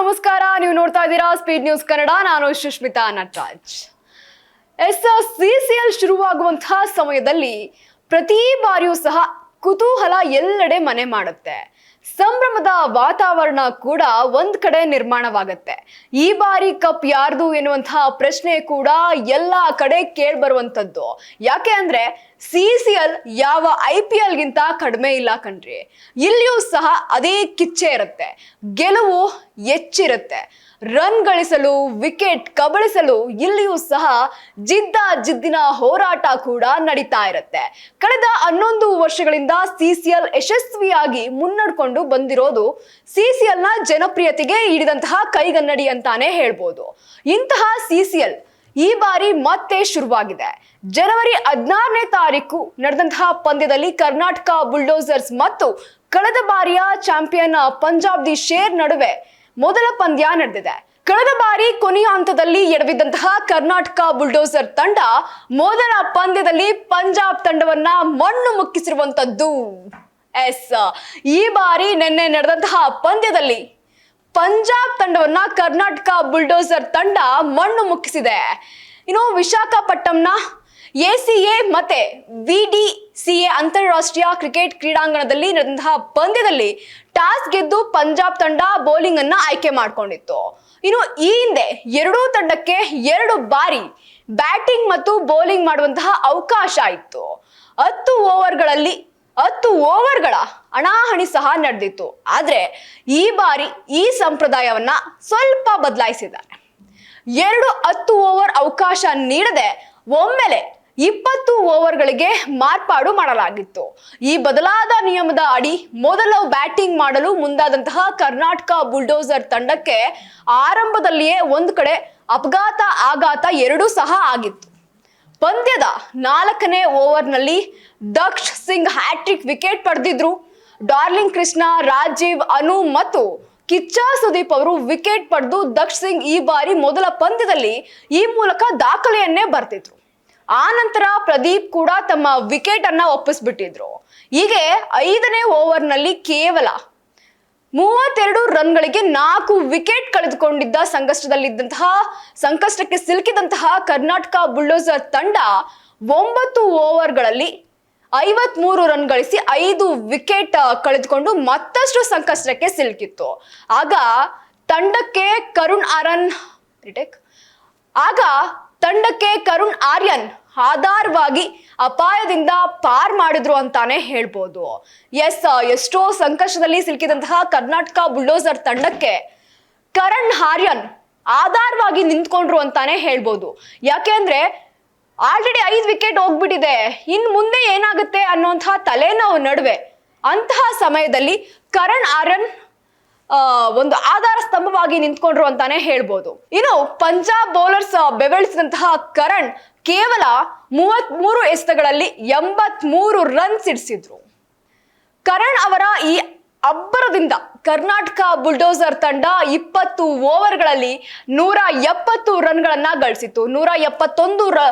ನಮಸ್ಕಾರ. ನೀವು ನೋಡ್ತಾ ಇದ್ದೀರಾ ಸ್ಪೀಡ್ ನ್ಯೂಸ್ ಕನ್ನಡ. ನಾನು ಸುಷ್ಮಿತಾ ನಟರಾಜ್. ಸಿಸಿಎಲ್ ಶುರುವಾಗುವಂತಹ ಸಮಯದಲ್ಲಿ ಪ್ರತಿ ಬಾರಿಯೂ ಸಹ ಕುತೂಹಲ ಎಲ್ಲೆಡೆ ಮನೆ ಮಾಡುತ್ತೆ. ಸಂಭ್ರಮದ ವಾತಾವರಣ ಕೂಡ ಒಂದ್ ಕಡೆ ನಿರ್ಮಾಣವಾಗುತ್ತೆ. ಈ ಬಾರಿ ಕಪ್ ಯಾರ್ದು ಎನ್ನುವಂತಹ ಪ್ರಶ್ನೆ ಕೂಡ ಎಲ್ಲಾ ಕಡೆ ಕೇಳಿ ಬರುವಂತದ್ದು. ಯಾಕೆ ಅಂದ್ರೆ ಸಿಸಿಎಲ್ ಯಾವ IPL ಗಿಂತ ಕಡಿಮೆ ಇಲ್ಲ ಕಣ್ರಿ. ಇಲ್ಲಿಯೂ ಸಹ ಅದೇ ಕಿಚ್ಚೆ ಇರುತ್ತೆ, ಗೆಲುವು ಹೆಚ್ಚಿರುತ್ತೆ. ರನ್ ಗಳಿಸಲು, ವಿಕೆಟ್ ಕಬಳಿಸಲು ಇಲ್ಲಿಯೂ ಸಹ ಜಿದ್ದಿನ ಹೋರಾಟ ಕೂಡ ನಡೀತಾ ಇರುತ್ತೆ. ಕಳೆದ 11 ವರ್ಷಗಳಿಂದ ಸಿಸಿಎಲ್ ಯಶಸ್ವಿಯಾಗಿ ಮುನ್ನಡೆಕೊಂಡು ಬಂದಿರೋದು ಸಿಸಿಎಲ್ ನ ಜನಪ್ರಿಯತೆಗೆ ಹಿಡಿದಂತಹ ಕೈಗನ್ನಡಿ ಅಂತಾನೆ ಹೇಳ್ಬೋದು. ಇಂತಹ ಸಿಸಿಎಲ್ ಈ ಬಾರಿ ಮತ್ತೆ ಶುರುವಾಗಿದೆ. ಜನವರಿ 16ನೇ ತಾರೀಕು ನಡೆದಂತಹ ಪಂದ್ಯದಲ್ಲಿ ಕರ್ನಾಟಕ ಬುಲ್ಡೋಸರ್ಸ್ ಮತ್ತು ಕಳೆದ ಬಾರಿಯ ಚಾಂಪಿಯನ್ ಪಂಜಾಬ್ ದಿ ಶೇರ್ ನಡುವೆ ಮೊದಲ ಪಂದ್ಯ ನಡೆದಿದೆ. ಕಳೆದ ಬಾರಿ ಕೊನೆಯ ಹಂತದಲ್ಲಿ ಎಡವಿದ್ದಂತಹ ಕರ್ನಾಟಕ ಬುಲ್ಡೋಸರ್ ತಂಡ ಮೊದಲ ಪಂದ್ಯದಲ್ಲಿ ಪಂಜಾಬ್ ತಂಡವನ್ನ ಮಣ್ಣು ಮುಕ್ಕಿಸಿರುವಂತದ್ದು. ಈ ಬಾರಿ ನಿನ್ನೆ ನಡೆದಂತಹ ಪಂದ್ಯದಲ್ಲಿ ಪಂಜಾಬ್ ತಂಡವನ್ನ ಕರ್ನಾಟಕ ಬುಲ್ಡೋಸರ್ ತಂಡ ಮಣ್ಣು ಮುಕ್ಕಿಸಿದೆ. ಇನ್ನು ವಿಶಾಖಪಟ್ಟಣಂನ ACA ಮತ್ತೆ VDCA ಅಂತಾರಾಷ್ಟ್ರೀಯ ಕ್ರಿಕೆಟ್ ಕ್ರೀಡಾಂಗಣದಲ್ಲಿ ನಡೆದಂತಹ ಪಂದ್ಯದಲ್ಲಿ ಟಾಸ್ ಗೆದ್ದು ಪಂಜಾಬ್ ತಂಡ ಬೌಲಿಂಗ್ ಅನ್ನ ಆಯ್ಕೆ ಮಾಡಿಕೊಂಡಿತ್ತು. ಇನ್ನು ಈ ಹಿಂದೆ ಎರಡೂ ತಂಡಕ್ಕೆ 2 ಬಾರಿ ಬ್ಯಾಟಿಂಗ್ ಮತ್ತು ಬೌಲಿಂಗ್ ಮಾಡುವಂತಹ ಅವಕಾಶ ಇತ್ತು. 10 ಓವರ್ಗಳ ಹಣಾಹಣಿ ಸಹ ನಡೆದಿತ್ತು. ಆದ್ರೆ ಈ ಬಾರಿ ಈ ಸಂಪ್ರದಾಯವನ್ನ ಸ್ವಲ್ಪ ಬದಲಾಯಿಸಿದ್ದಾರೆ. 10 ಓವರ್ ಅವಕಾಶ ನೀಡದೆ ಒಮ್ಮೆಲೆ 20 ಓವರ್ಗಳಿಗೆ ಮಾರ್ಪಾಡು ಮಾಡಲಾಗಿತ್ತು. ಈ ಬದಲಾದ ನಿಯಮದ ಅಡಿ ಮೊದಲು ಬ್ಯಾಟಿಂಗ್ ಮಾಡಲು ಮುಂದಾದಂತಹ ಕರ್ನಾಟಕ ಬುಲ್ಡೋಸರ್ ತಂಡಕ್ಕೆ ಆರಂಭದಲ್ಲಿಯೇ ಒಂದು ಕಡೆ ಆಘಾತ ಎರಡೂ ಸಹ ಆಗಿತ್ತು. ಪಂದ್ಯದ 4ನೇ ಓವರ್ನಲ್ಲಿ ದಕ್ಷ್ ಸಿಂಗ್ ಹ್ಯಾಟ್ರಿಕ್ ವಿಕೆಟ್ ಪಡೆದಿದ್ರು. ಡಾರ್ಲಿಂಗ್ ಕೃಷ್ಣ, ರಾಜೀವ್, ಅನು ಮತ್ತು ಕಿಚ್ಚ ಸುದೀಪ್ ಅವರು ವಿಕೆಟ್ ಪಡೆದು ದಕ್ಷ್ ಸಿಂಗ್ ಈ ಬಾರಿ ಮೊದಲ ಪಂದ್ಯದಲ್ಲಿ ಈ ಮೂಲಕ ದಾಖಲೆಯನ್ನೇ ಬರ್ತಿದ್ರು. ಆ ನಂತರ ಪ್ರದೀಪ್ ಕೂಡ ತಮ್ಮ ವಿಕೆಟ್ ಅನ್ನ ಒಪ್ಪಿಸ್ಬಿಟ್ಟಿದ್ರು. ಹೀಗೆ 5ನೇ ಓವರ್ನಲ್ಲಿ ಕೇವಲ 32 ರನ್ಗಳಿಗೆ 4 ವಿಕೆಟ್ ಕಳೆದುಕೊಂಡಿದ್ದ ಸಂಕಷ್ಟಕ್ಕೆ ಸಿಲುಕಿದಂತಹ ಕರ್ನಾಟಕ ಬುಲ್ಡೋಸರ್ ತಂಡ 9 ಓವರ್ಗಳಲ್ಲಿ 53 ರನ್ ಗಳಿಸಿ 5 ವಿಕೆಟ್ ಕಳೆದುಕೊಂಡು ಮತ್ತಷ್ಟು ಸಂಕಷ್ಟಕ್ಕೆ ಸಿಲುಕಿತ್ತು. ಆಗ ತಂಡಕ್ಕೆ ಕರುಣ್ ಆರ್ಯನ್ ಆಧಾರವಾಗಿ ಅಪಾಯದಿಂದ ಪಾರ್ ಮಾಡಿದ್ರು ಅಂತಾನೆ ಹೇಳ್ಬೋದು. ಎಷ್ಟೋ ಸಂಕಷ್ಟದಲ್ಲಿ ಸಿಲುಕಿದಂತಹ ಕರ್ನಾಟಕ ಬುಲ್ಡೋಸರ್ ತಂಡಕ್ಕೆ ಕರುಣ್ ಆರ್ಯನ್ ಆಧಾರವಾಗಿ ನಿಂತ್ಕೊಂಡ್ರು ಅಂತಾನೆ ಹೇಳ್ಬೋದು. ಯಾಕೆ ಅಂದ್ರೆ ಆಲ್ರೆಡಿ 5 ವಿಕೆಟ್ ಹೋಗ್ಬಿಟ್ಟಿದೆ, ಇನ್ ಮುಂದೆ ಏನಾಗುತ್ತೆ ಅನ್ನೋಂತಹ ತಲೆನೋವು ನಡುವೆ ಅಂತಹ ಸಮಯದಲ್ಲಿ ಕರುಣ್ ಆರ್ಯನ್ ಒಂದು ಆಧಾರ ಸ್ತಂಭವಾಗಿ ನಿಂತ್ಕೊಂಡ್ರು ಅಂತಾನೆ ಹೇಳ್ಬೋದು. ಇನ್ನು ಪಂಜಾಬ್ ಬೌಲರ್ಸ್ ಬೆವಳಿಸಿದಂತಹ ಕರಣ್ ಕೇವಲ 33 ಎಸೆತಗಳಲ್ಲಿ 83 ರನ್ ಸಿಡಿಸಿದ್ರು. ಕರಣ್ ಅವರ ಈ ಅಬ್ಬರದಿಂದ ಕರ್ನಾಟಕ ಬುಲ್ಡೋಸರ್ ತಂಡ 20 ಓವರ್ಗಳಲ್ಲಿ 170 ರನ್ಗಳನ್ನ ಗಳಿಸಿತ್ತು. 171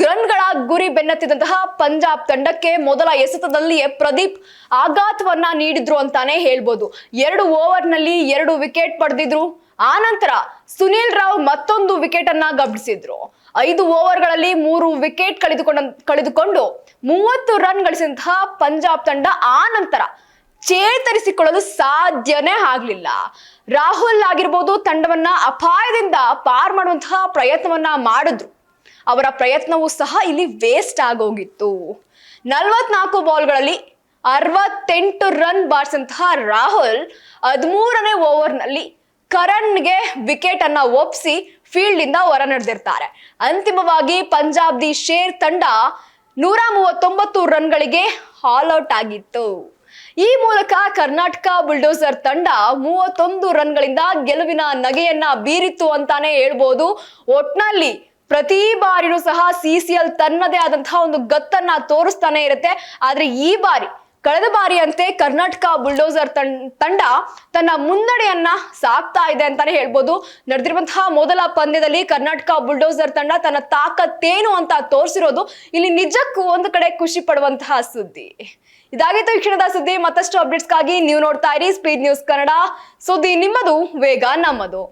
ರನ್ಗಳ ಗುರಿ ಬೆನ್ನತ್ತಿದಂತಹ ಪಂಜಾಬ್ ತಂಡಕ್ಕೆ ಮೊದಲ ಎಸೆತದಲ್ಲಿಯೇ ಪ್ರದೀಪ್ ಆಘಾತವನ್ನ ನೀಡಿದ್ರು ಅಂತಾನೆ ಹೇಳ್ಬೋದು. 2 ಓವರ್ನಲ್ಲಿ 2 ವಿಕೆಟ್ ಪಡೆದಿದ್ರು. ಆ ನಂತರ ಸುನಿಲ್ ರಾವ್ ಮತ್ತೊಂದು ವಿಕೆಟ್ ಅನ್ನ ಗಮನಿಸಿದ್ರು. 5 ಓವರ್ಗಳಲ್ಲಿ 3 ವಿಕೆಟ್ ಕಳೆದುಕೊಂಡು 30 ರನ್ ಗಳಿಸಿದಂತಹ ಪಂಜಾಬ್ ತಂಡ ಆ ನಂತರ ಚೇತರಿಸಿಕೊಳ್ಳಲು ಸಾಧ್ಯನೇ ಆಗ್ಲಿಲ್ಲ. ರಾಹುಲ್ ಆಗಿರ್ಬೋದು ತಂಡವನ್ನ ಅಪಾಯದಿಂದ ಪಾರ್ ಮಾಡುವಂತಹ ಪ್ರಯತ್ನವನ್ನ ಮಾಡಿದ್ರು. ಅವರ ಪ್ರಯತ್ನವೂ ಸಹ ಇಲ್ಲಿ ವೇಸ್ಟ್ ಆಗೋಗಿತ್ತು. 44 ಬಾಲ್ಗಳಲ್ಲಿ 68 ರನ್ ಬಾರಿಸಿದಂತಹ ರಾಹುಲ್ 13ನೇ ಓವರ್ನಲ್ಲಿ ಕರಣ್ಗೆ ವಿಕೆಟ್ ಅನ್ನ ಒಪ್ಪಿಸಿ ಫೀಲ್ಡ್ ಇಂದ ಹೊರ ನಡೆದಿರ್ತಾರೆ. ಅಂತಿಮವಾಗಿ ಪಂಜಾಬ್ ದಿ ಶೇರ್ ತಂಡ 139 ರನ್ಗಳಿಗೆ ಆಲ್ ಔಟ್ ಆಗಿತ್ತು. ಈ ಮೂಲಕ ಕರ್ನಾಟಕ ಬುಲ್ಡೋಸರ್ ತಂಡ 31 ರನ್ಗಳಿಂದ ಗೆಲುವಿನ ನಗೆಯನ್ನ ಬೀರಿತ್ತು ಅಂತಾನೆ ಹೇಳ್ಬೋದು. ಒಟ್ನಲ್ಲಿ ಪ್ರತಿ ಬಾರಿನೂ ಸಹ ಸಿಸಿಎಲ್ ತನ್ನದೇ ಆದಂತಹ ಒಂದು ಗತ್ತನ್ನ ತೋರಿಸ್ತಾನೆ ಇರುತ್ತೆ. ಆದ್ರೆ ಈ ಬಾರಿ ಕಳೆದ ಬಾರಿಯಂತೆ ಕರ್ನಾಟಕ ಬುಲ್ಡೋಸರ್ ತಂಡ ತನ್ನ ಮುನ್ನಡೆಯನ್ನ ಸಾಕ್ತಾ ಇದೆ ಅಂತಾನೆ ಹೇಳ್ಬೋದು. ನಡೆದಿರುವಂತಹ ಮೊದಲ ಪಂದ್ಯದಲ್ಲಿ ಕರ್ನಾಟಕ ಬುಲ್ಡೋಸರ್ ತಂಡ ತನ್ನ ತಾಕತ್ತೇನು ಅಂತ ತೋರಿಸಿರೋದು ಇಲ್ಲಿ ನಿಜಕ್ಕೂ ಒಂದು ಕಡೆ ಖುಷಿ ಪಡುವಂತಹ ಸುದ್ದಿ. ಇದಾಗಿತ್ತು ಈ ಕ್ಷಣದ ಸುದ್ದಿ. ಮತ್ತಷ್ಟು ಅಪ್ಡೇಟ್ಸ್ಗಾಗಿ ನೀವು ನೋಡ್ತಾ ಇರಿ ಸ್ಪೀಡ್ ನ್ಯೂಸ್ ಕನ್ನಡ. ಸುದ್ದಿ ನಿಮ್ಮದು, ವೇಗ ನಮ್ಮದು.